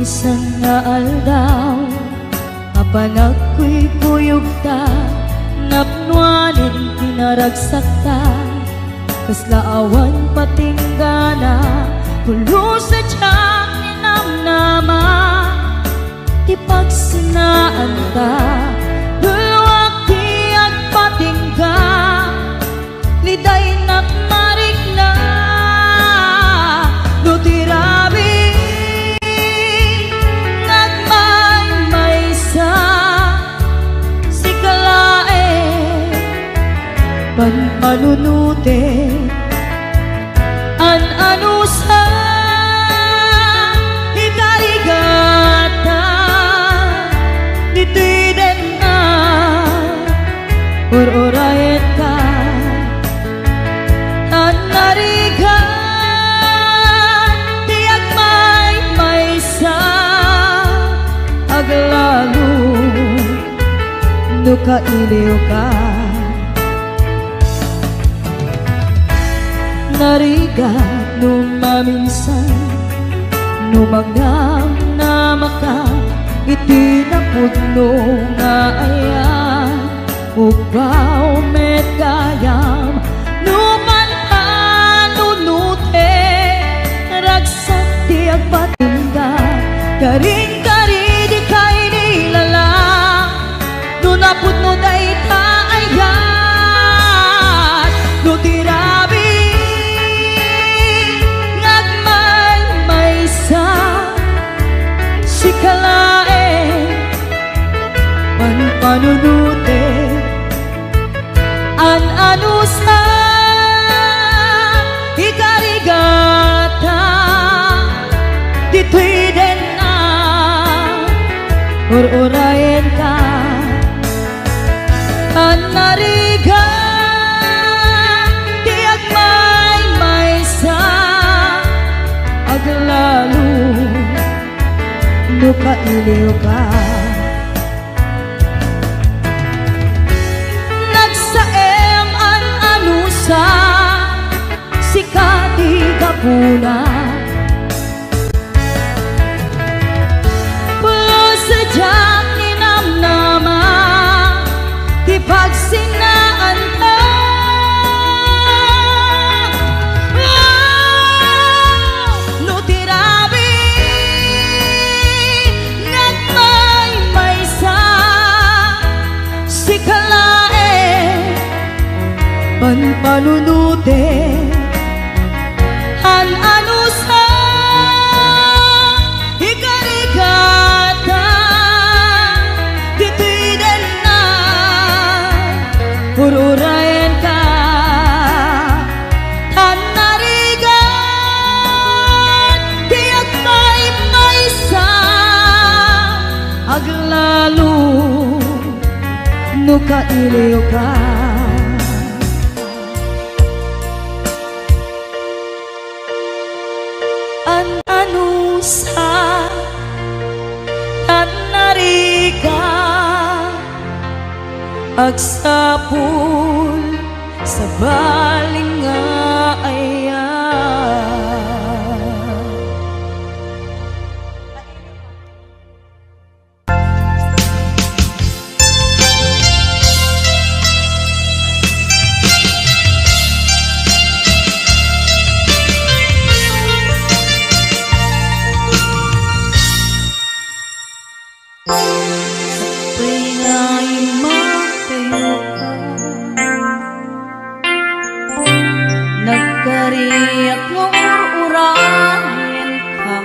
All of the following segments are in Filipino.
Bisan nga aldaw apan ako'y kuyog ta, napnuanin pinaragsak ta, kasla awan patinggana, pulo sa tiyak ni namnama, ti pagsinaan ta, dulwak ti agpatingga, liday nakmarik na, no tirabi, nagmay-maysa, si kalae, panpanunute, an-ano sa ikarigata, dito'y den na, or-orayet ka, an-narigan, tiyak may-maysa, aglalo, no kailiw ka. Narigat no maminsan, no magnam na maka, itinapudno nga ayan, ubaw met kayam, no pananunute, ragsak di agpatingga, karing-kari di kay nilala, no napudno day taayan, no tirabi, si kalae, panpanunute, an-ano sa ikarigata, dito'y den na, or-orayen ka, an-narigan, tiyak may-maysa, aglalo, no kailiw ka. Nagsaem an-ano sa sikati kapuna, pulo sa diyak ni namnama, di pagsinaan ka, no tirabi, si kalae, panpanunute, an-ano sa ikarigata, dito'y den na, ururayan ka, an-narigan, tiyak may-maysa, aglalo, no kailiw ka. An-ano sa an-narigan, agsapul sa baling nga ayan. Nagkariyak ng ur-urahin ka,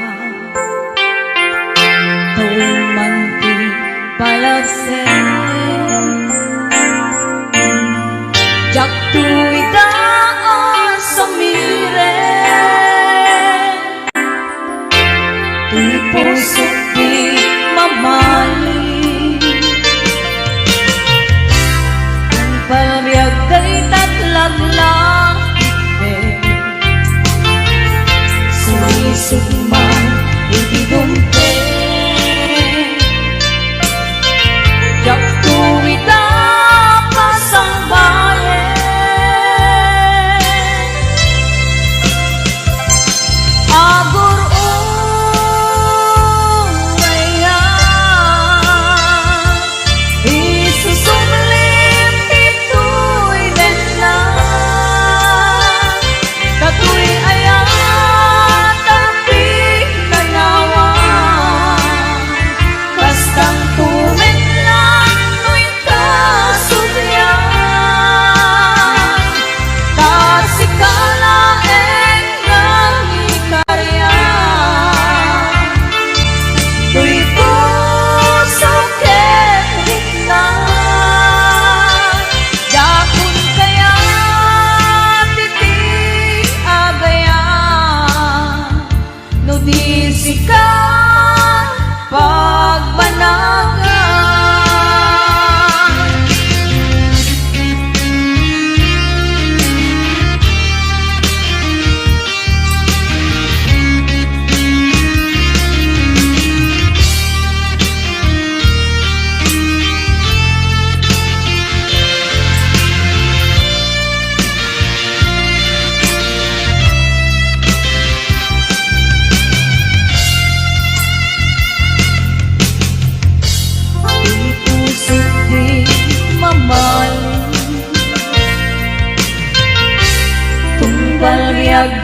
tumanti palasin, jak tu'y daan sa miren, tu'y pusok di mamali, ang palbiyag kay tatlaglang, sumisugman itidumpe, jak tuwi tapas ang bayan, agur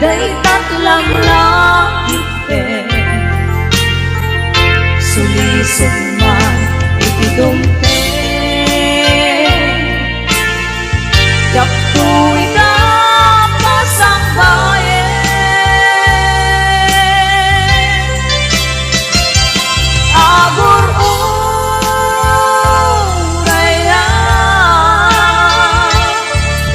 day tatlaglang sulisod man itidumpe jak tuwi ka pasang bayan agur uraya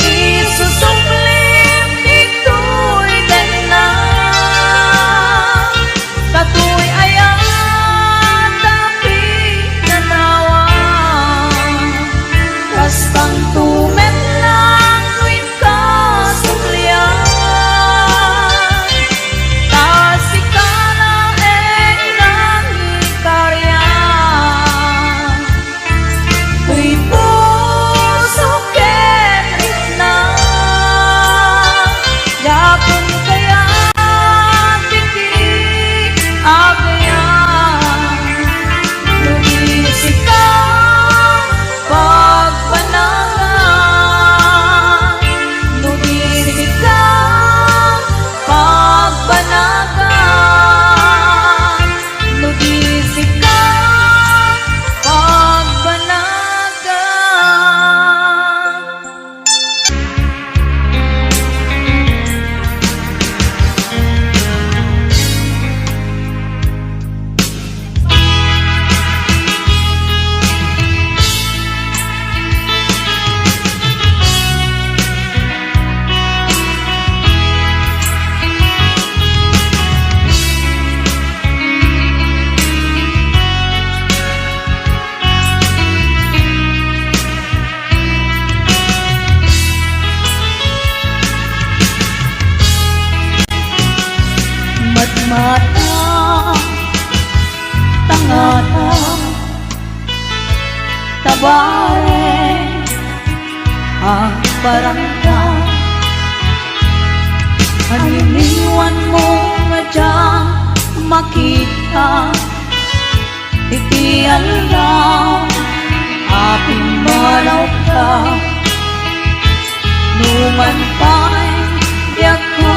isusumlim ito'y dena katu'y ayan tapi nanawa kastang tumen lang tuwin ka sumlian tasika na nang ikaryan tu'y puso kenit na yapon kaya titik agayan lumisik ka pagpanagan lumisik ka pagpanagan lumisik ka pagpanagan. Matmata, tangata, tabare, ang barangka. Aniniwan mo nga diyang makita, iti alaw, aping manaw ka. Numan pa'y diyak ko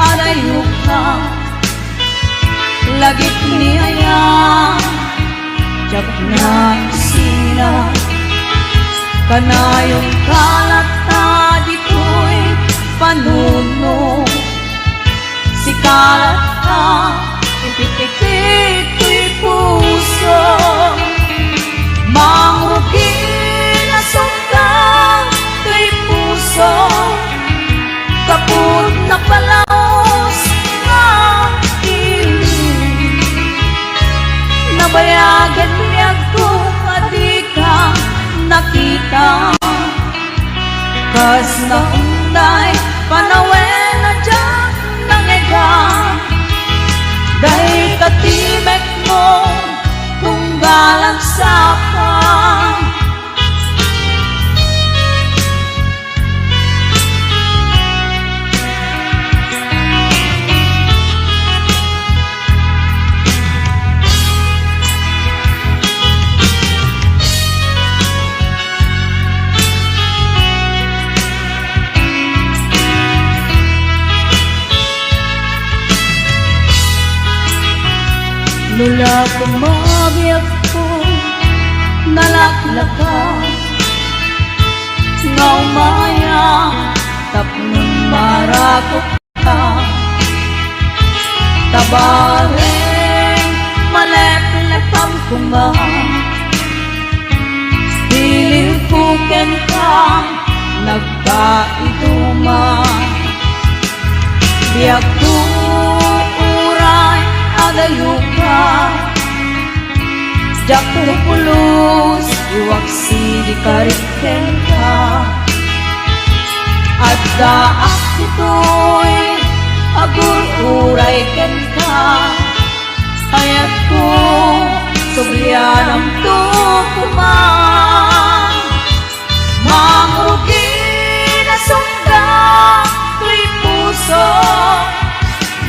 alayo ka. Lagit niya jak na sila kanayong kalata dito'y panuno si kalata ipitikit ko'y puso mangrugi na sungkang ko'y puso kaput na palaos na nabayagan niya kung di ka nakita kas naunday panawen na dyan nangega dahil katimek mo tunggalan sa pa lula kumabiyag ko nalaklakas nga umaya tapnong marakot ka tabareng maleplepam kuma piling puken ka nagkaituma biyak ko uray adayuka jak pulus iwaksi di kariken ka at daak ito'y agur uray ken ka ayat ko sublian ang tukuman mangrugi na sungka ko'y puso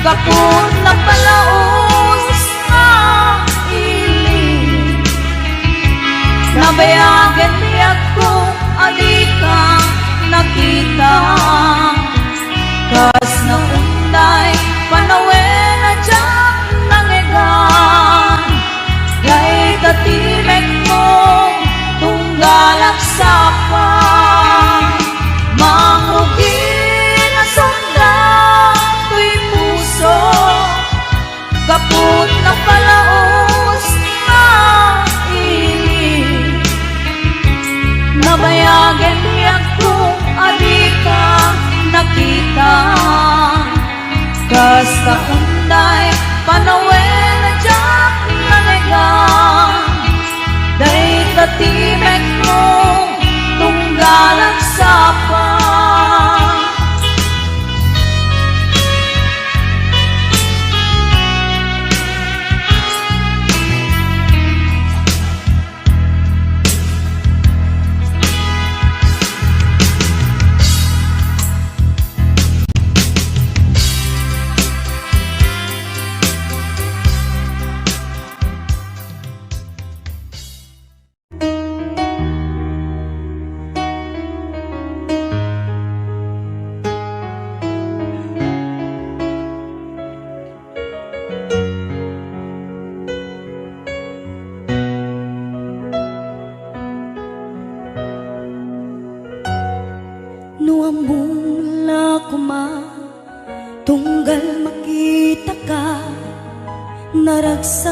kapun na palaos na iling nabayagan niya kung alika nakita kas na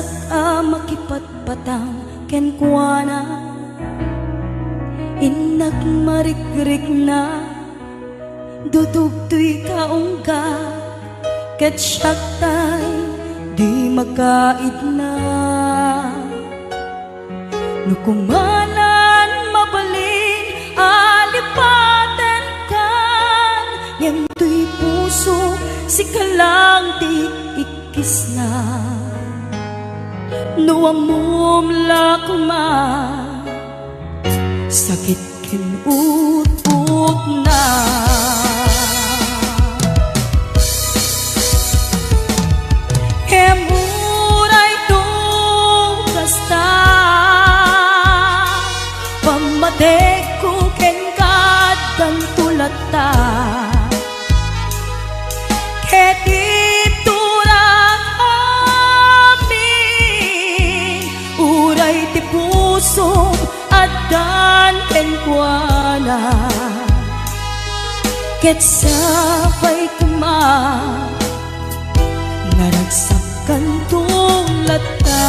naragsak makipatpatang ken kuana inak marikrik na dudugtoy kaungga ket syaktay di makaid na nukumanan mabalin alipaten kan yang tuy puso si kalang di ikis na nuamum lakma sakit kin ut na emuray to kasta pamatek ko ken kadang tulata ketip turak amin uray ti puso adan ken kuana ket sapay kuma naragsakan tulata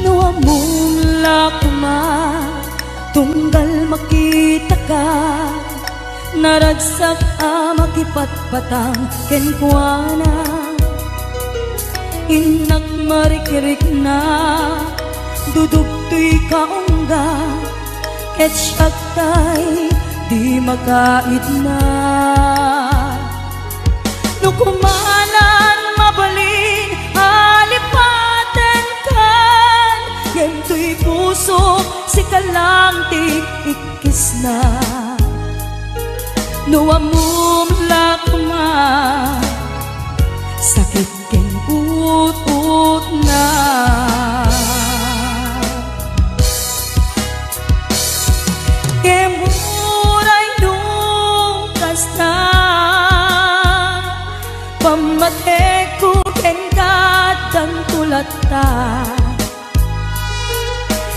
nuamong lakma tunggal makita ka naragsak makipatpatang ken kuana inak marikrik na dudugtoy kaungga ket syaktay di makaid na nukumanan mabalin alipaten kan yentoy puso si kalang ti ikis na nuamum lakma sakit ken ut na emuray nung kasta pamatek ko ken kadang tulata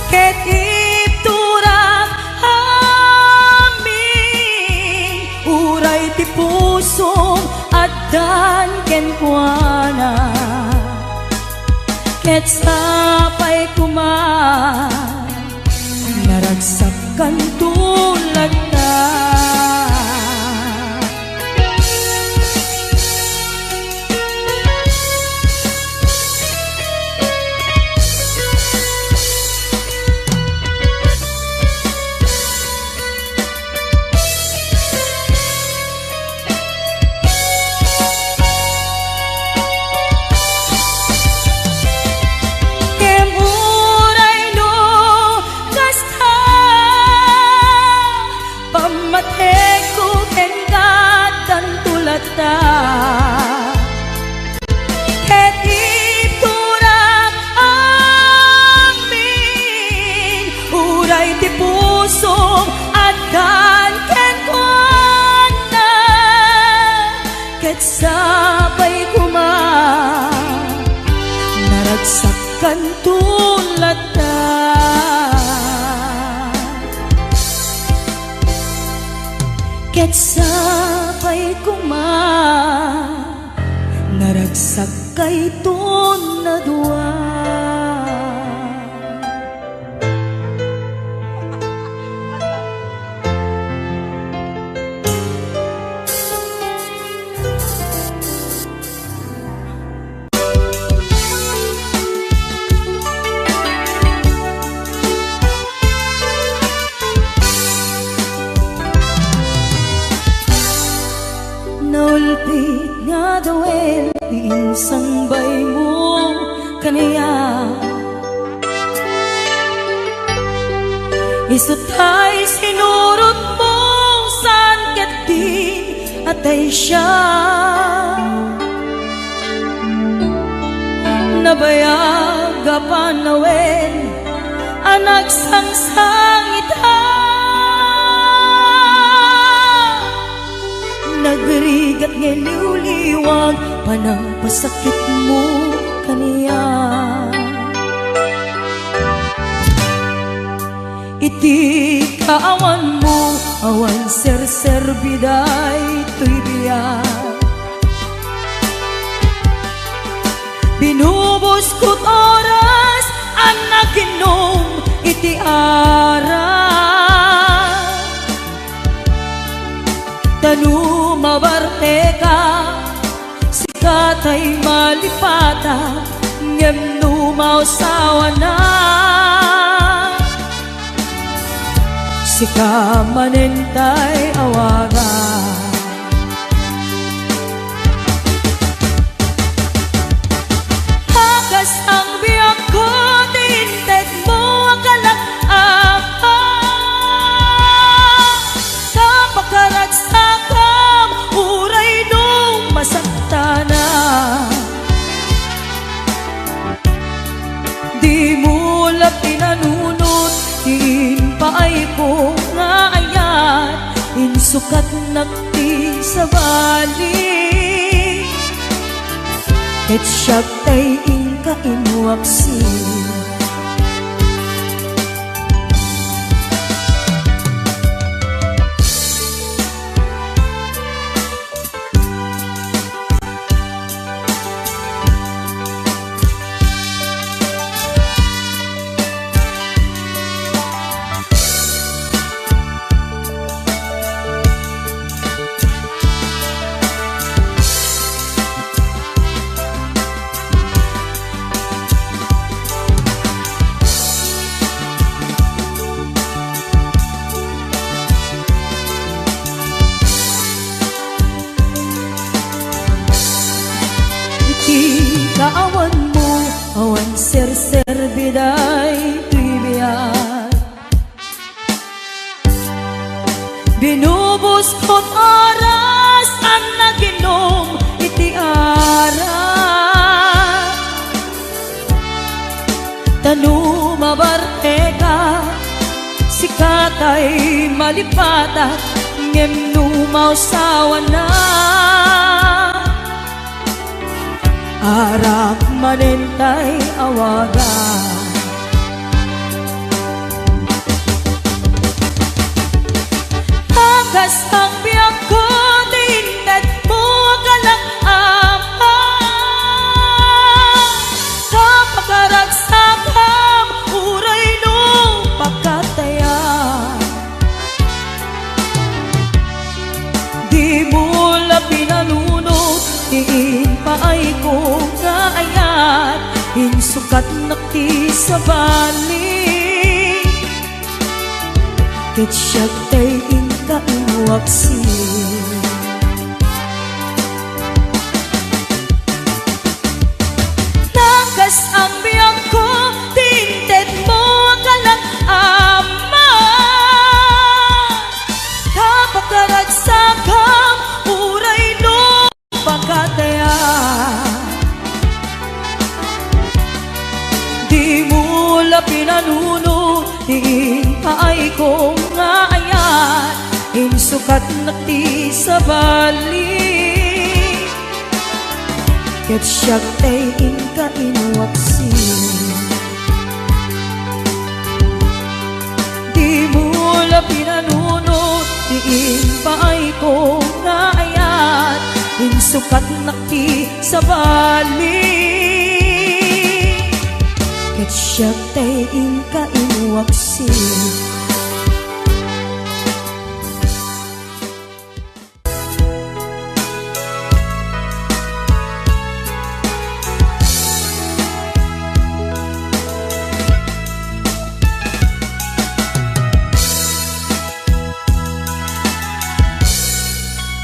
ket iturak amin uray ti puso adan ken kuana ket sapay kuma naragsakan tulata ket iturak amin uray ti puso adan ken kuana ket sapay kuma naragsakan tulata ket sapay kuma naragsak kay ton na dua naulpit nga dawel insang bay mo kaniya isutay sinurot mo san ket di atay siya nabayaga panawel anak sangsangita nagrigat ngeliw-liwag panang pasakit mo kaniya iti kaawan mo, awan ser biday to'y biyak. Binubos ko't oras ang naginom iti ara, tanu mabarte ka sikatay malipata ngem numausawa na sika manentay awaga. Hagas ang biyak ko tinted mo akalak apa kapakaragsakam uray nung masaktana. Di mo lang pinanunot diin paay ko nga ayat insukat nagti sa bali ket siyak tay ingka inuaksi. Kaawan mo, awan ser biday to'y biyak. Binubos ko't oras ang naginom iti ara, tanu mabarte ka sikatay malipata ngem numausawa na arak manentay awaga. Hagas ang biyak ko tinted mo akalak apa kapakaragsakam uray nung pagkataya. Di mo lang pinanunot diin paay ko nga ayat insukat nakti sa bali ket siyak tay inka inuaksi. Nagas ang biyak ko tinted mo akalak ama kapakaragsakam uray no pagkataya. Di mo la pinanuno diin paay ko nga ayat insukat nakti sa bali ket siyak tay inka inuaksi. Di mo la pinanuno diin paay ko nga ayat insukat nakti sa bali ket siyak tay inka inuaksi.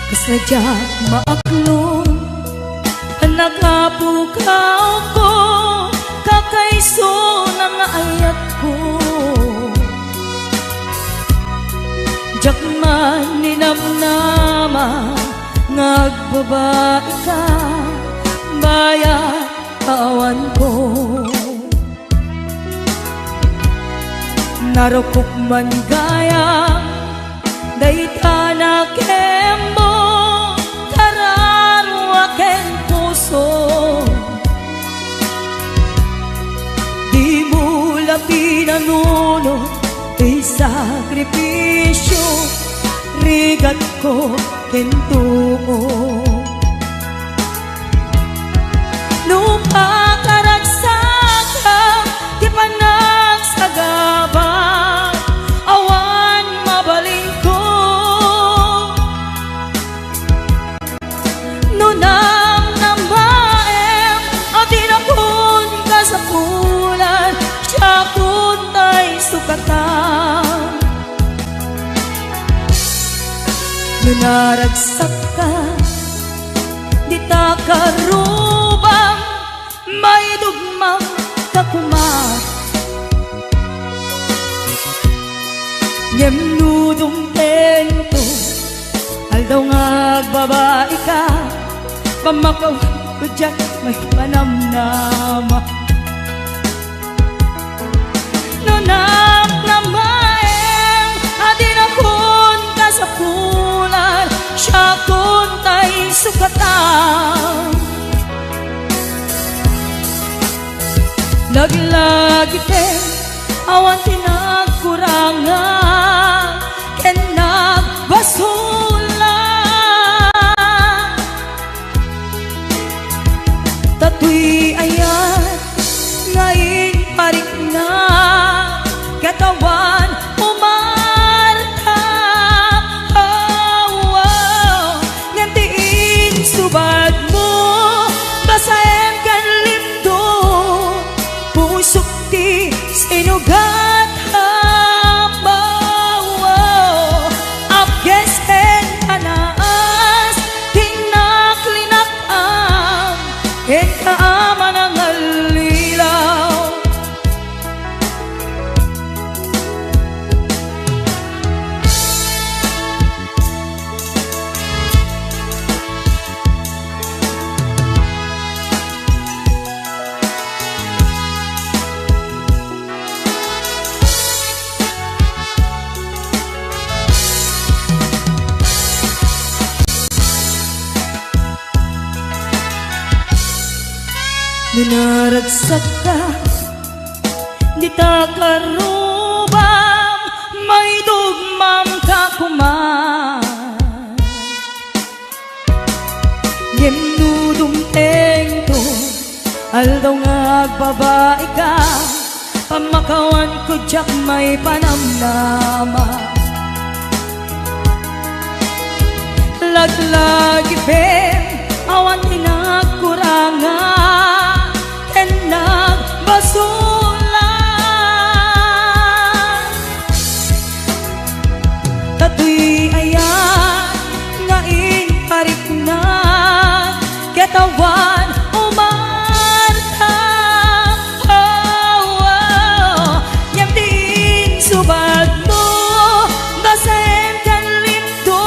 Kasadyak maaklong nagapukaw ko kakaiso ng ayat ko. Jakman ninamnama nagbabae ka bayat kawan ko. Narukok man gaya daytana kembo kararwa ken puso. Di mo lapi nanuno di sakripisyo rigat ko kintuo nung pakaragsak ka di pa nagsagabang awan mabaling ko nunang namaem at inakon ka sa pulan siya kuntay sukatan nunaragsak ka di ta karubang may dugmang kakumat nudong tento aldaw nga agbabae ka pamakawan ko dyan may panamnama nunang namaeng adin akon ka sa pulan siya kuntay sukatan naglagi pen awan tinagkurangan ken nagbasulan tatoy ayan ngayon parik na katawan umarta oh, oh. Ngantiin subad mo basaem kan lindo pusok di sinugat habaw apges ken panaas tinaklinak ang ken kaaman ang alilaw nunaragsak ka di ta karubang may dugmam kakuman nudong tengto aldaw nga agbabae ka pamakawan ko dyak may panamnama laglagi pen awan tinagkurangan nagbasulan tatoy ayan ngain parik na katawan umarta oh, oh. Nyamdin subad mo basaem kan lindo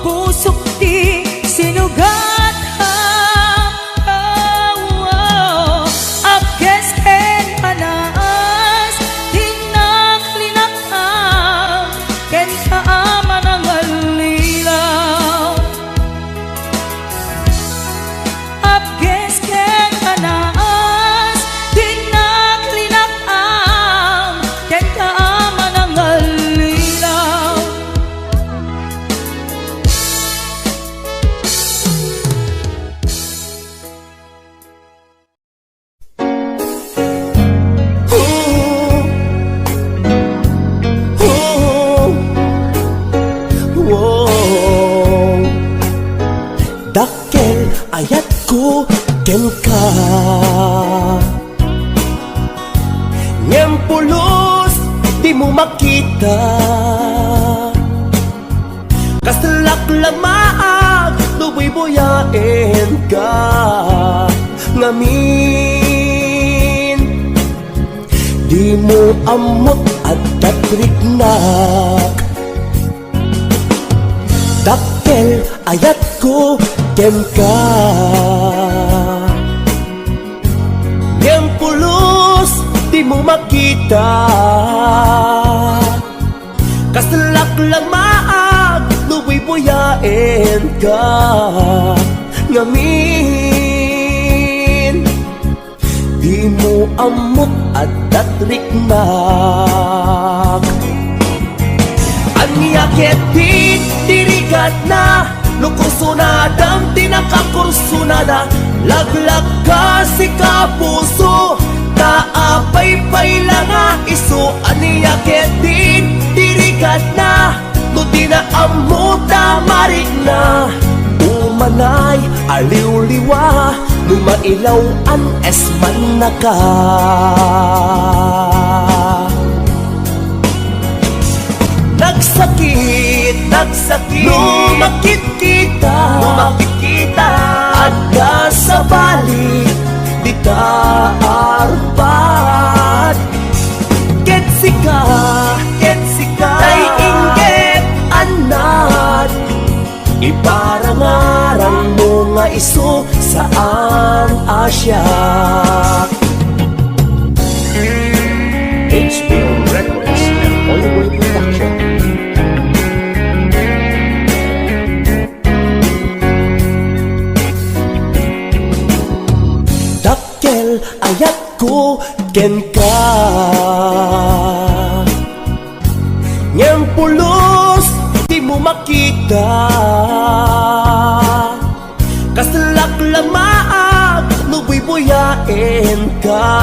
pusok di sinugat ayat ko ken ka nyempulos di mo makita kaslak lamaag luboy boyaen ka ngamin di mo amot at tatriknak dakkel ayat ko ken ka nyempulos di mo makita kaslak lamaag luboy boyaen ka ngamin di Di mo amot at datriknak. Anyakit dirigat na Nukusunadang tinakakursunada Laglag ka si kapuso Taapay-pay lang nga iso Anyakit dirigat na No di na amuta marig na Umanay aliw-liwa Lumailaw an esman na ka Nagsakit, lumakit kita Ada sa balik, di taarpad Ketsika, tay inggit anad Iparangarang mo nga iso saan Asya HBO Records and Oliver Production. Dakkel ayat ko ken ka Ngem pulos di mo makita Kaslak lamaag nubuy-buyain ka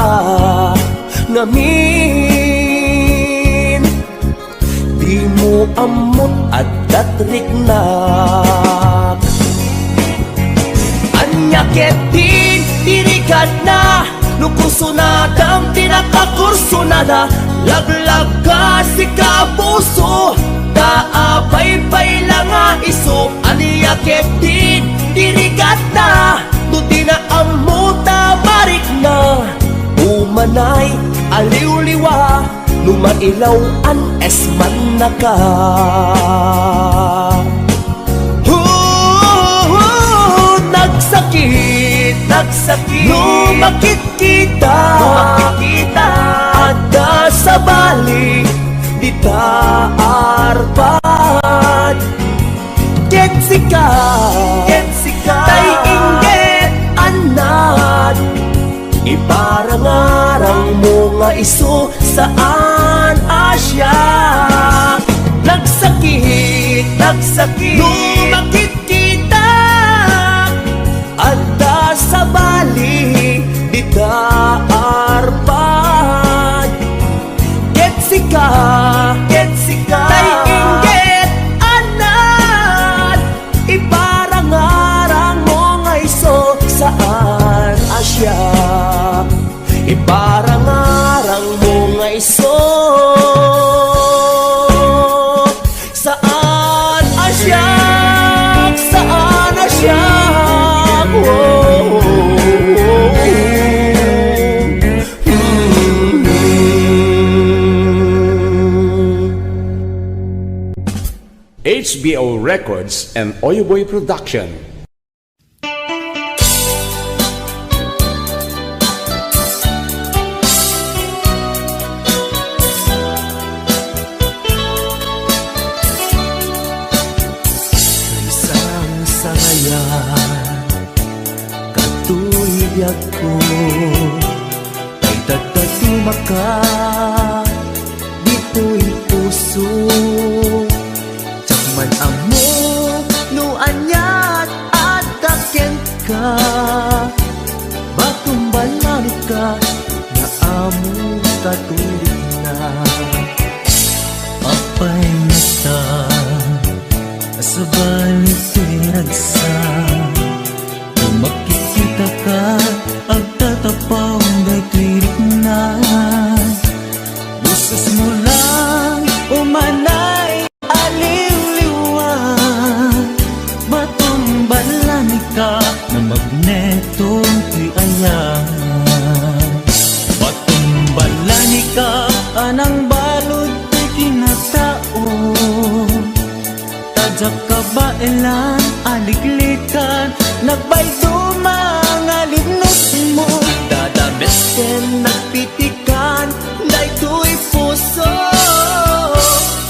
Ngamin di mo amot at datriknak Anyakit dirigat na Nukusunadang tinakakursunada Laglag ka si kapuso Taapay-pay lang nga iso Anyakit dirigat na No di na amuta marik na Umanay aliw-liwa Lumailaw an esman na ka Nagsakit, lumakit kita Ada sa balik, di taarpad Ketsika, tay inggit anad Iparangarang mo nga iso saan Asya Nagsakit, lumakit kita Ada sa balik, di taarpad Ketsika, tay inggit anad Iparangarang mo nga iso saan Asya Iparangarang mo nga iso saan Asya Saan Asya HBO Records and Oyoboy Production. Isang sangayan Katuyag ko Ay tatatuma Dito'y puso Tsakman amo Nuanyat at daken ka Batong balanit ka Na amo katulik na Apay mata sa balik tinagsa Kung makikita ka Ang tatapaw na tirik na Busas mo lang Umanay aliw-liwan Batong balani ka Na magnetong tiayan Batong balani ka Anang balod di kinatao Tadyak ka ba ilan aliglikan Nagbay dumang alignos mo Dadabes ken nagpitikan Daytoy puso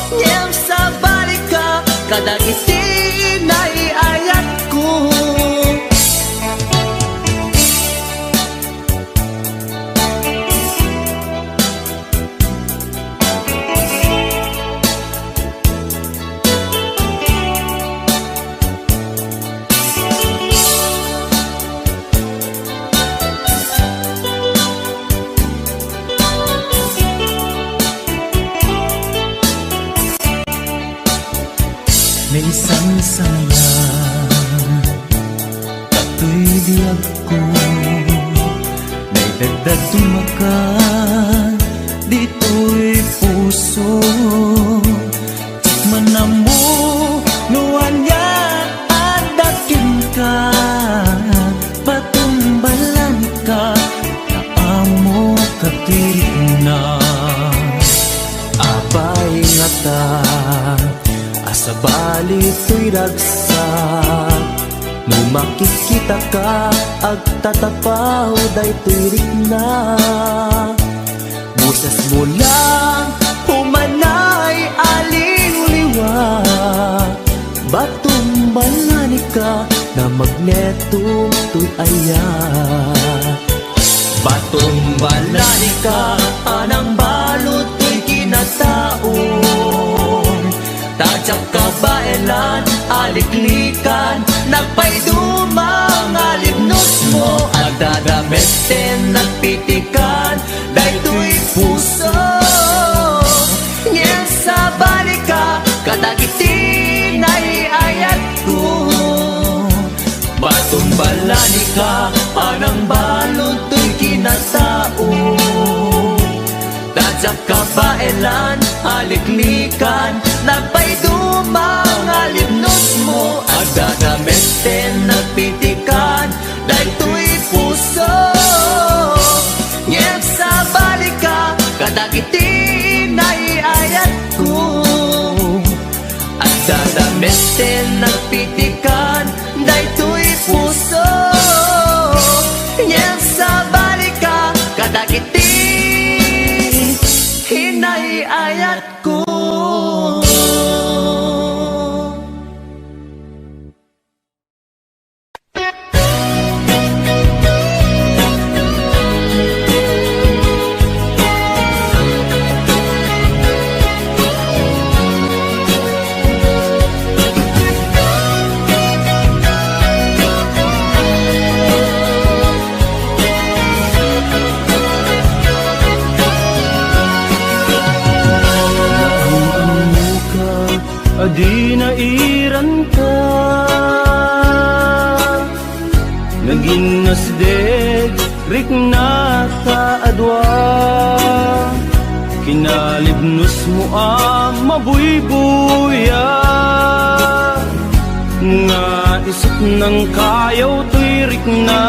Ngem sa balik ka Kadagiti na iayat ko may isang sayang Kato'y biyag ko may dagdag tumakan dito'y puso Tikman na mo nuwan yan at dakin ka Patumbalan ka na amo katirik na Abay nga ta asa bali to'y ragsak No makikita ka agtatapaw day tirik na Busas mo lang humanay aliw-liwa Batumbalani ka na magneto to'y aya Batumbalani ka anang balot to'y kinataon Tadyak kabaelan, aliklikan Nagpaydumang alibnos mo At dadamestin, nagpitikan Dahito'y puso Ngel sa balika Katagitin ay ayat ko Batumbalani ka Anang balot to'y kinataon Tadyak kabaelan, aliklikan Nagpaydumang alibnos mo At dadamestin, nagpitikan Dahito'y puso Ngem sa balika Katagitin ay ayat ko At dadamestin, nagpitikan Dahito'y puso Ngem sa balika Katagitin Hinay ayat ko Di nairan ka Naging nasdeg rik na kaadwa Kinalibnos mo ang mabuybuya Nga isip ng kayaw to'y rik na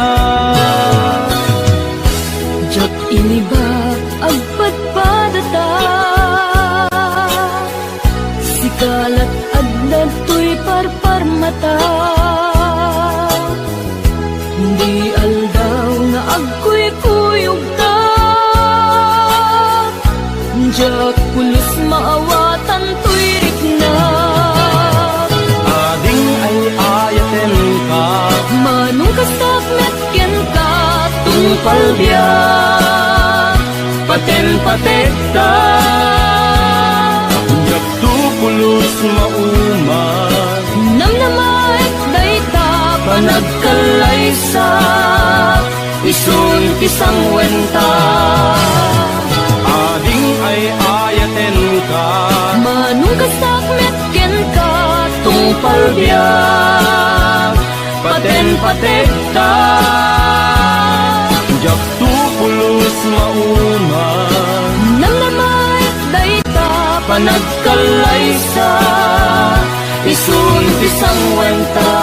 Jak iniba agpadpadata Sikalat adlad to'y parparmata Hindi aldaw nga agkuy-kuyog ka Jak pulos maawatan to'y rikna Ading ay ayaten ka Manong kastak metken ka Tungpal biyak Paten-patek ka Pulos mauman Namnamait dayta Panagkalaysa Isun kisang wenta Ading ay ayaten ka Manong kastak metken ka Tungpal biyak Paten-patek ka Jak tu pulos mauman Namnamait dayta Panagkalaysa Isun pisang wenta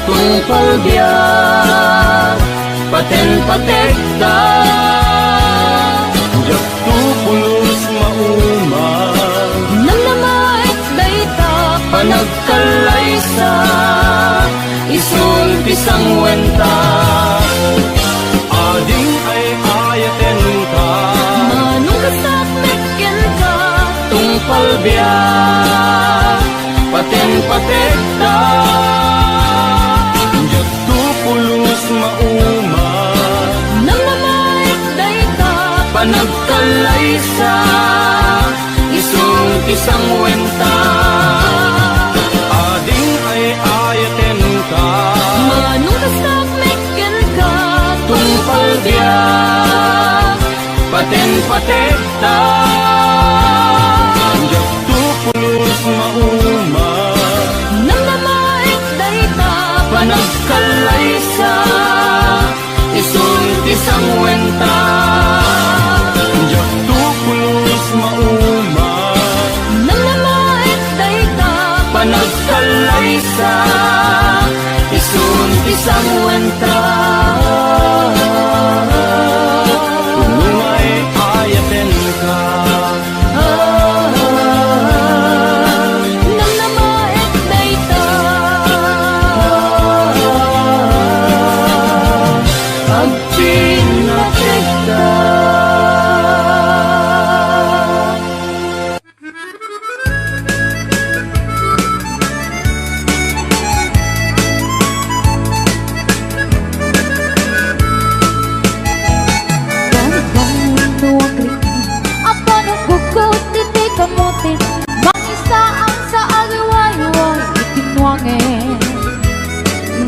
tungpal biyak paten patekta jak tupulus mauma Namnamay dayta panagkalaysa isun pisang wenta ading ay ayaten ka Manong kasak mekken ka tungpal biyak paten patekta jak tupulus mauma Namnamay dayta panagkalaysa isung kisang wenta ading ay ayaten ka Manong kasak mekken ka tungpal biyak paten patekta jak tupulus mauma Namnamay dayta panagkalaysa isung kisang wenta jak tupulus mauma Namnamay dayta panagkalaysa isun kisang wenta kung ay ayaten ka Namnamay dayta ang pinatekta.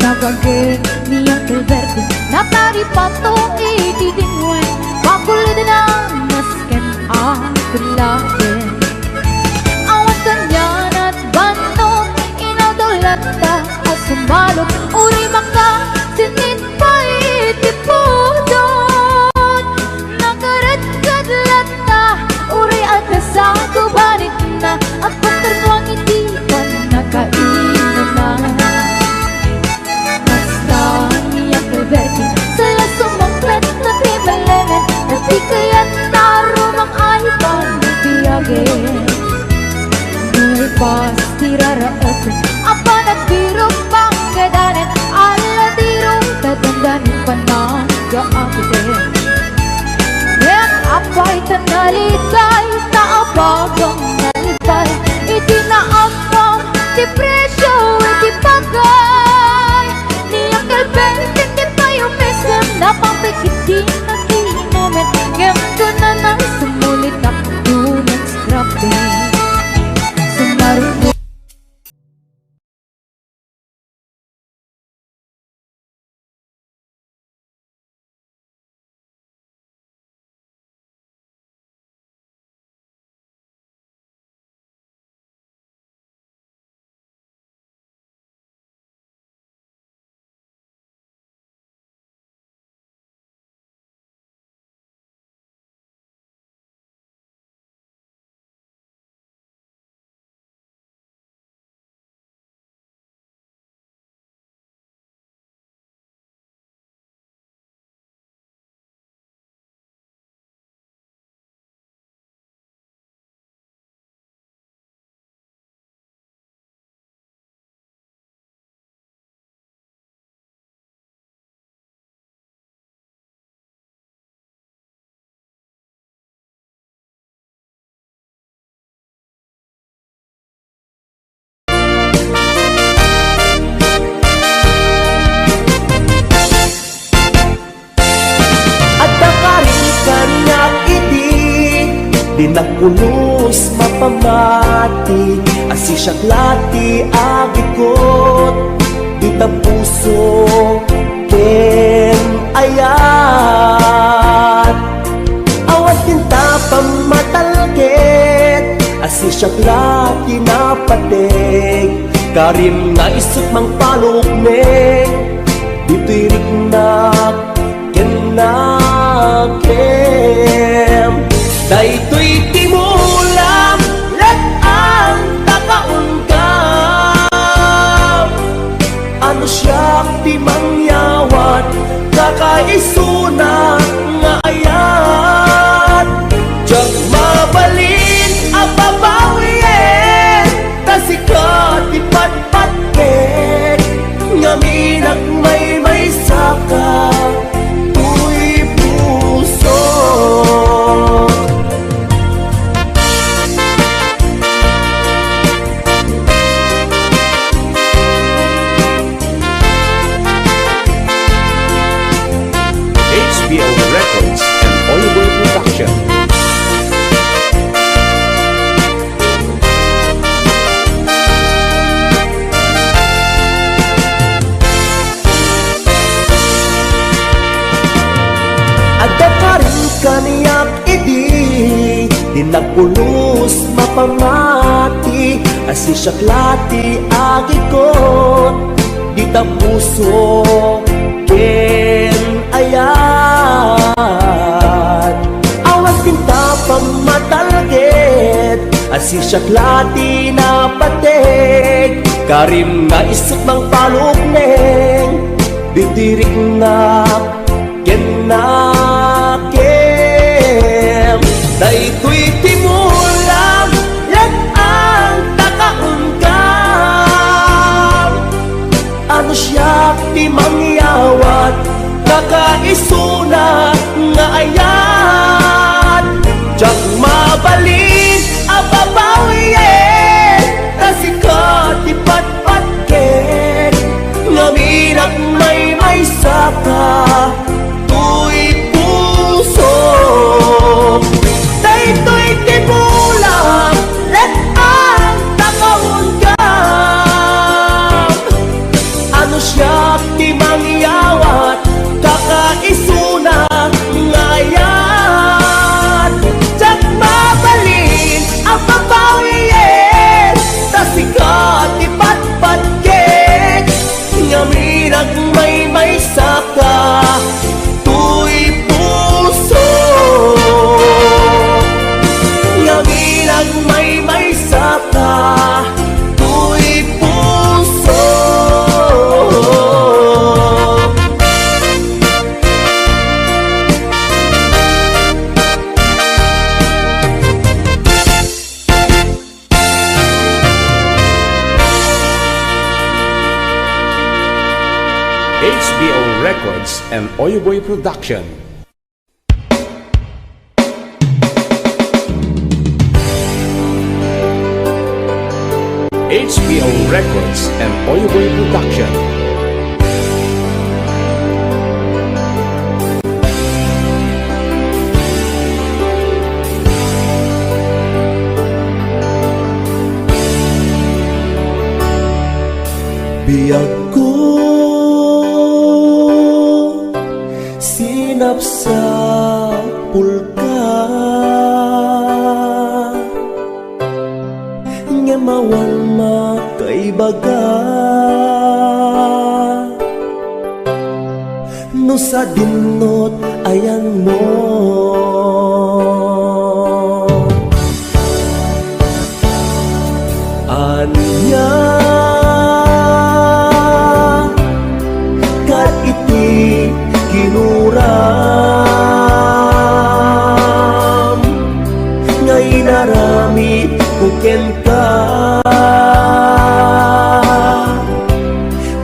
Nagagay niyang Alberto Natari patong itidinwen Pakulid na nasken ang kulagin Awan kanyan at bandok Inaudolat ta asumalot Uri maka sinit pa itipudon Nagarat-gadlat na Uri at kasago banit na At pagkarnuang hindi pa nakainan na Sala sumangklat na timalemen At di kaya't narumang ay panibiyagin May pastiraraapin Apa nagbirong pangkadanin Ala dirong tatandanin panagaagin Ngayon apay tanalitay Taabagang nalipay Itinaapang di presyo itipagay Niyang kalbente napapikit din ang inamin Ngayon ko na nang sumulit ako ng scrapping Sumarunod Dinakulos mapamati Asisyak lati agikot Dita puso ken ayat Awat tinta pamatalket Asisyak lati napatek Karim nga isot mang paluknek Dito'y riknak ken nakem Daytoy timulam lat ang takaon ka Ano siya pulos mapamati, asi syaklati agikot, di ta puso ken ayat. Awas pinta pamatalget, asi syaklati na pateg, karim nga isip mang palukneng, bitirik na kenakem. Daytoy timulang lag ang takaungkam, ano siya ti mangyawat, kakaisuna nga ayat. Diyak mabalin ababawiyen, tasika ti patpatken, ngaminag may saka tuy puso. Daytoy timulang lag ang takaungkam, ano siya ti mangyawat, kakaisuna nga ayat. Diyak mabalin ang babawiyen, tasika ti patpatken, ngaminag may saka tuy puso. Ngaminag may saka tuy puso. HBO Records and Oyoboy Production. HBO Records and Oyoboy Production. Biyag ko sinap sa pulka, ngemawan makaibaga, no sa dinot ayan mo. Anya kat iti ginuram, ngay naramit kuken ka,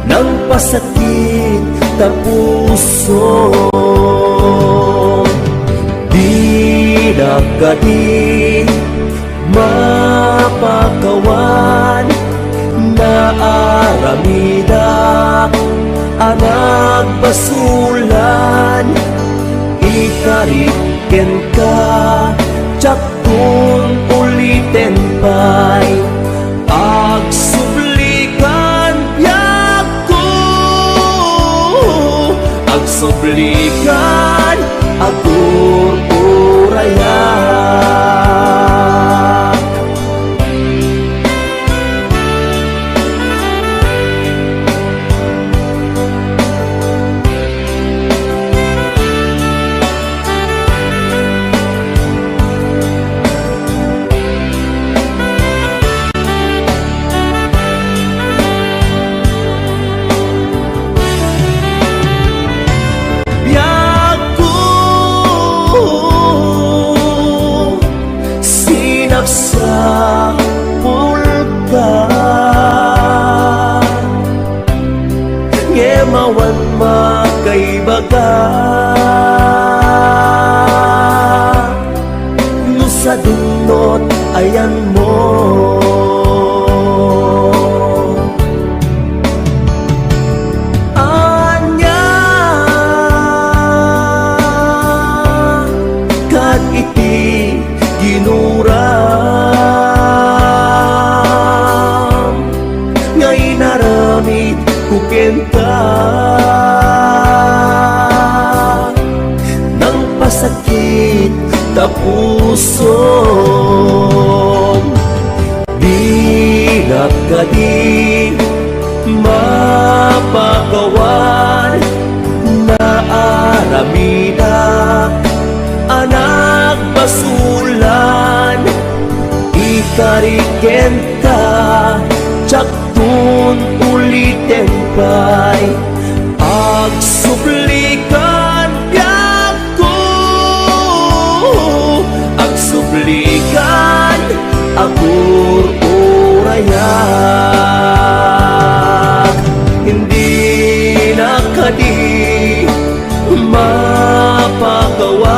nang pasakit ta puso. Di na kadi mapakawan, na aramida anak basulan, ikariken ka, tiyakton uliten pa'y agsublikan biyak ko, agsublikan agururayan. Sa pulka, ngemawan makaibaga, no sa dunot ayan mo. Anya kat iti ginuram, ngay naramit kuken ka, nang pasakit tapusong di nakadi mapagawan na aramidak anak basulan ikariken ka tsaktun uliten kay agsublikan ko agsublikan agur urayak hindi nakadi mapagawan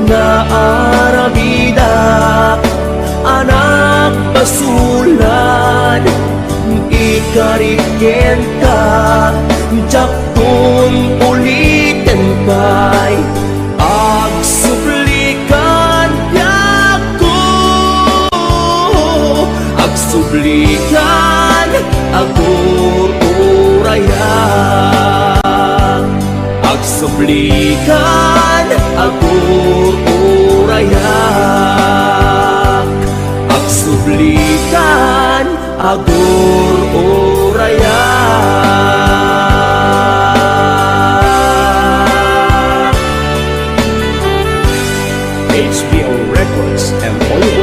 na arabidak anak basulan ikariken ka jaktun ulitin kay agsublikan ko agsublikan agur urayak agsublikan agur urayak agsublikan agur urayak HBO Records and Oyo